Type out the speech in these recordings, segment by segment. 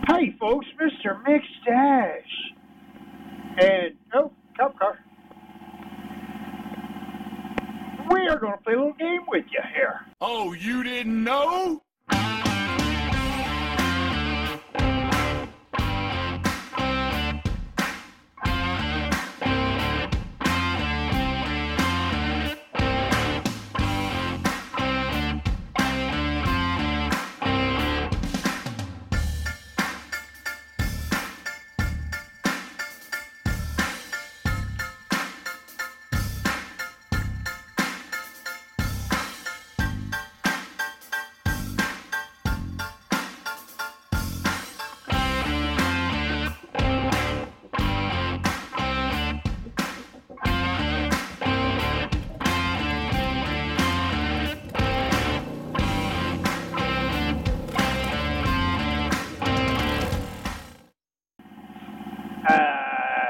Hey, folks, Mr. McStache. And, oh, cop car. We are going to play a little game with you here. Oh, you didn't know?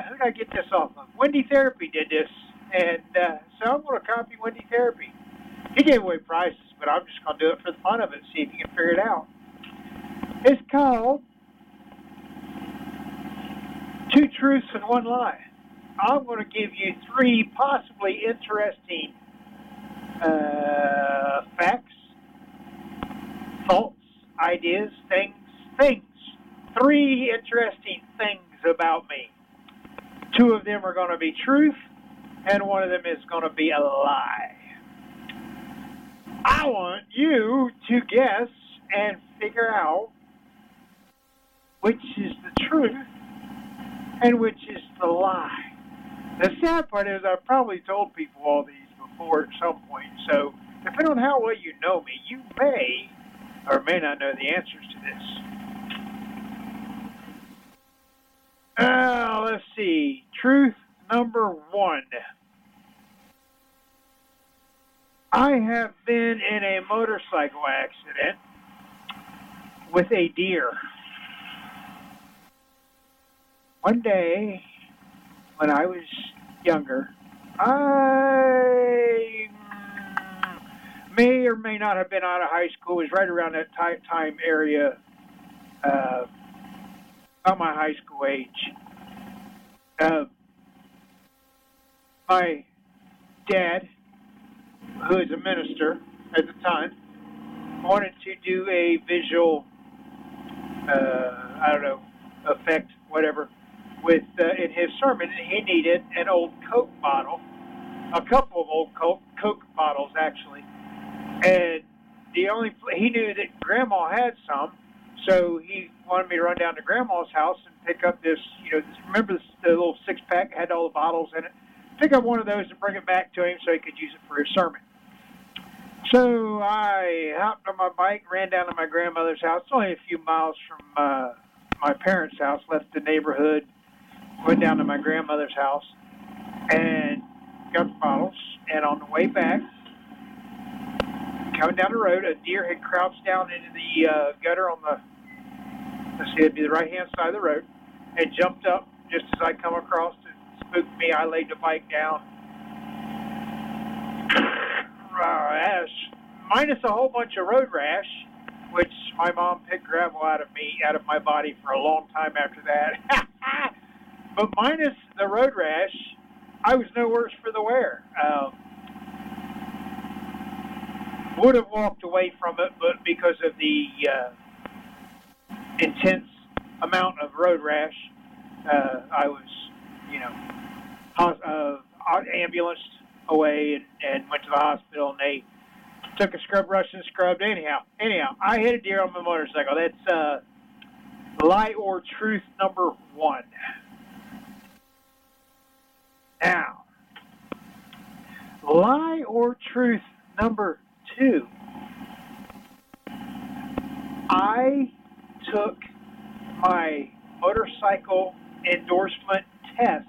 Who did I get this off of? Wendy Therapy did this, and so I'm going to copy Wendy Therapy. He gave away prizes, but I'm just going to do it for the fun of it, see if you can figure it out. It's called 2 Truths and 1 Lie. I'm going to give you 3 possibly interesting facts, thoughts, ideas, things. 3 interesting things about me. 2 of them are going to be truth, and 1 of them is going to be a lie. I want you to guess and figure out which is the truth and which is the lie. The sad part is I've probably told people all these before at some point, so depending on how well you know me, you may or may not know the answers to this. Let's see. Truth number 1. I have been in a motorcycle accident with a deer. One day, when I was younger, I may or may not have been out of high school. It was right around that time area, about my high school age. My dad, who is a minister at the time, wanted to do a visual, effect, whatever, with in his sermon, and he needed an old Coke bottle, a couple of old Coke bottles actually, and he knew that Grandma had some, so he wanted me to run down to Grandma's house and pick up this, remember the little 6-pack had all the bottles in it, pick up one of those and bring it back to him so he could use it for his sermon. So I hopped on my bike, ran down to my grandmother's house. It's only a few miles from my parents' house, left the neighborhood, went down to my grandmother's house, and got the bottles. And on the way back, coming down the road, a deer had crouched down into the gutter on it'd be the right-hand side of the road, and jumped up just as I come across to spook me. I laid the bike down. Ash, minus a whole bunch of road rash, which my mom picked gravel out of my body for a long time after that. But minus the road rash, I was no worse for the wear. Would have walked away from it, but because of the intense amount of road rash, I was, ambulanced away and went to the hospital, and they took a scrub brush and scrubbed. Anyhow, I hit a deer on my motorcycle. That's lie or truth number 1. Now, lie or truth number 2. I took my motorcycle endorsement test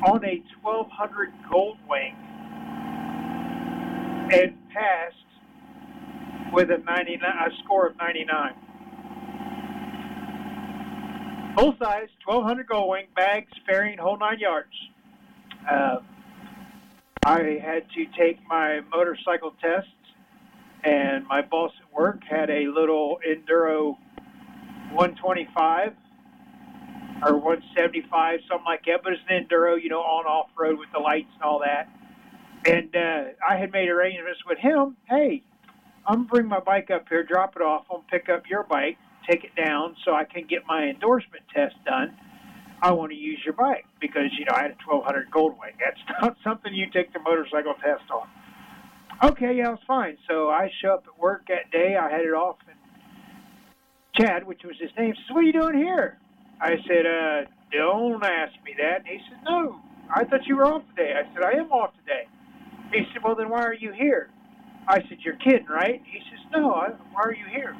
on a 1200 Goldwing and passed with a score of 99. Full size, 1200 Goldwing, bags, fairing, whole 9 yards. I had to take my motorcycle tests, and my boss at work had a little enduro 125 or 175, something like that. But it's an enduro, you know, on off-road with the lights and all that. And I had made arrangements with him. Hey, I'm going to bring my bike up here, drop it off. I'm going to pick up your bike, take it down so I can get my endorsement test done. I want to use your bike because, you know, I had a 1200 Goldwing. That's not something you take the motorcycle test on. Okay, yeah, it was fine. So I show up at work that day. I headed off, and Chad, which was his name, says, "What are you doing here?" I said, "Don't ask me that." And he said, "No, I thought you were off today." I said, "I am off today." He said, "Well, then why are you here?" I said, "You're kidding, right?" He says, "No, why are you here?"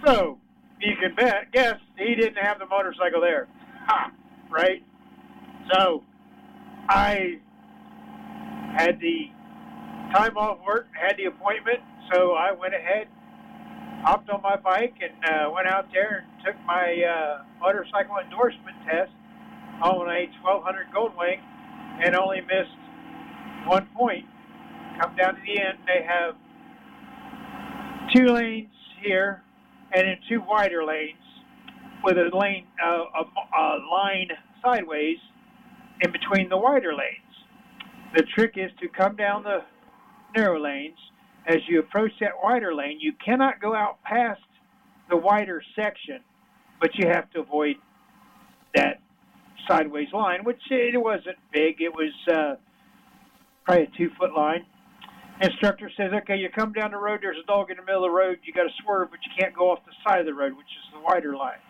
So you can guess he didn't have the motorcycle there. Ha! Right? So I had the time off work, had the appointment, so I went ahead, hopped on my bike, and went out there and took my motorcycle endorsement test on a 1200 Goldwing and only missed 1 point. Come down to the end, they have 2 lanes here and then 2 wider lanes with a lane, a line sideways in between the wider lanes. The trick is to come down the narrow lanes. As you approach that wider lane, you cannot go out past the wider section, but you have to avoid that sideways line, which it wasn't big. It was probably a 2-foot line. Instructor says, "Okay, you come down the road, there's a dog in the middle of the road, you got to swerve, but you can't go off the side of the road, which is the wider lines.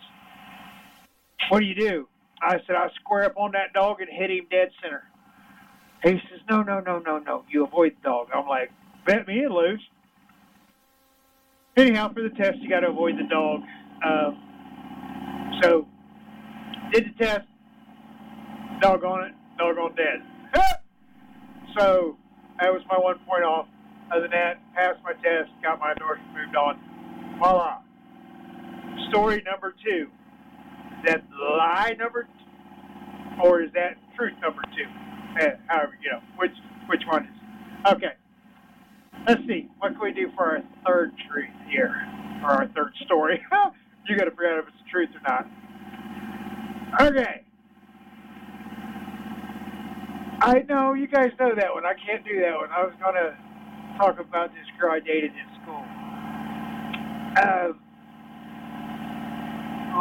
What do?" I said, "I square up on that dog and hit him dead center." He says, No, you avoid the dog." I'm like, "Bet me and lose." Anyhow, for the test, you got to avoid the dog. So, did the test, doggone dead. So, that was my 1 point off. Other than that, passed my test, got my endorsement, moved on. Voila. Story number 2. Is that lie number 2? Or is that truth number 2? However, you know, which one is it? Okay. Let's see. What can we do for our third truth here? Or our third story? You got to figure out if it's the truth or not. Okay. I know, you guys know that one. I can't do that one. I was going to talk about this girl I dated in school.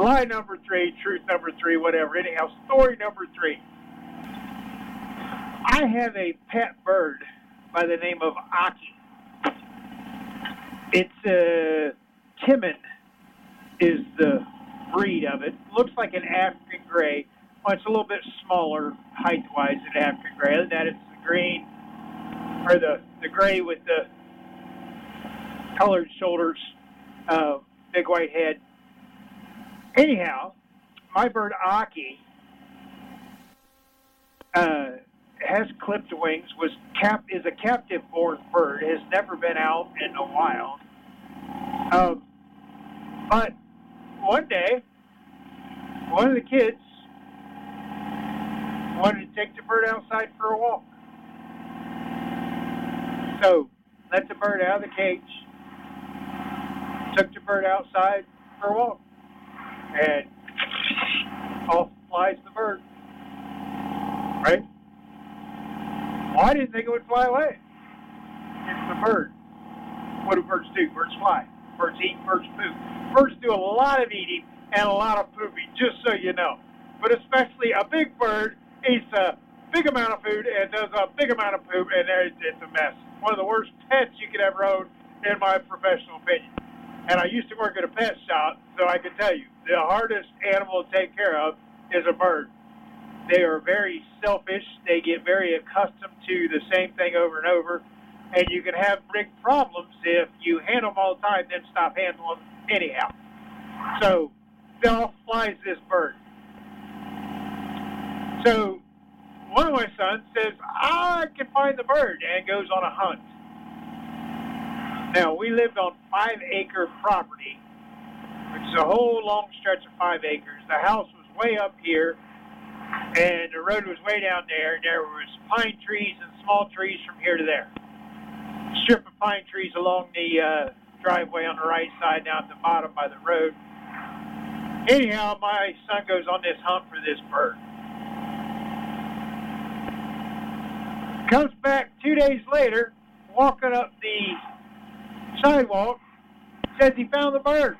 Lie number 3, truth number 3, whatever. Anyhow, story number 3. I have a pet bird by the name of Aki. It's Timon is the breed of it. Looks like an African gray. Well, it's a little bit smaller height-wise than African gray. Other than that, it's the green, or the gray with the colored shoulders, big white head. Anyhow, my bird Aki has clipped wings, is a captive-born bird, has never been out in the wild. But one day, one of the kids wanted to take the bird outside for a walk. So, let the bird out of the cage, took the bird outside for a walk, and off flies the bird. Right? Well, I didn't think it would fly away. It's the bird. What do birds do? Birds fly. Birds eat, birds poop. Birds do a lot of eating and a lot of pooping, just so you know. But especially a big bird eats a big amount of food and does a big amount of poop, and it's a mess. One of the worst pets you could ever own, in my professional opinion. And I used to work at a pet shop, so I can tell you, the hardest animal to take care of is a bird. They are very selfish. They get very accustomed to the same thing over and over. And you can have big problems if you handle them all the time, then stop handling them anyhow. So, off flies this bird. So, one of my sons says, I can find the bird, and goes on a hunt. Now, we lived on 5-acre property, which is a whole long stretch of 5 acres. The house was way up here, and the road was way down there. There was pine trees and small trees from here to there. A strip of pine trees along the driveway on the right side, down at the bottom by the road. Anyhow, my son goes on this hunt for this bird. Comes back 2 days later, walking up the sidewalk, says he found the bird.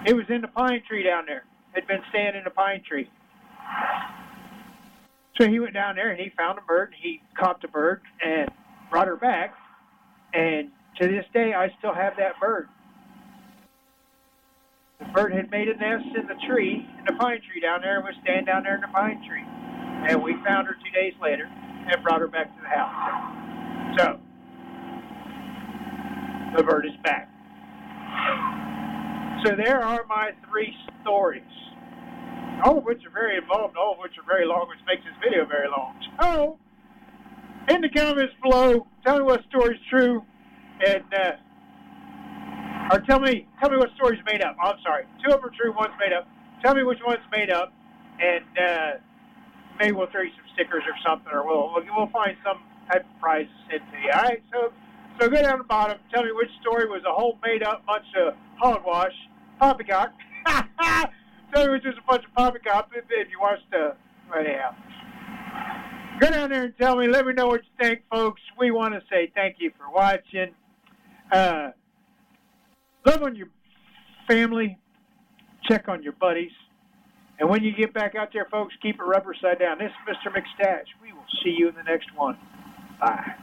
It was in the pine tree down there. Had been staying in the pine tree. So he went down there and he found a bird. He caught the bird and brought her back. And to this day, I still have that bird. The bird had made a nest in the tree, in the pine tree down there, and was staying down there in the pine tree. And we found her 2 days later and brought her back to the house. So, the bird is back. So there are my 3 stories. All of which are very involved, all of which are very long, which makes this video very long. So, in the comments below, tell me what story's true, and or tell me what story's made up. I'm sorry, 2 of them are true, 1's made up. Tell me which one's made up, and maybe we'll throw you some stickers or something, or we'll find some type of prize to send to you. All right, so go down the bottom. Tell me which story was a whole made up bunch of hogwash, poppycock. Tell me which was a bunch of poppycock if you watched anyhow. Go down there and tell me. Let me know what you think, folks. We want to say thank you for watching. Love on your family. Check on your buddies. And when you get back out there, folks, keep it rubber side down. This is Mr. McStache. We will see you in the next one. Bye.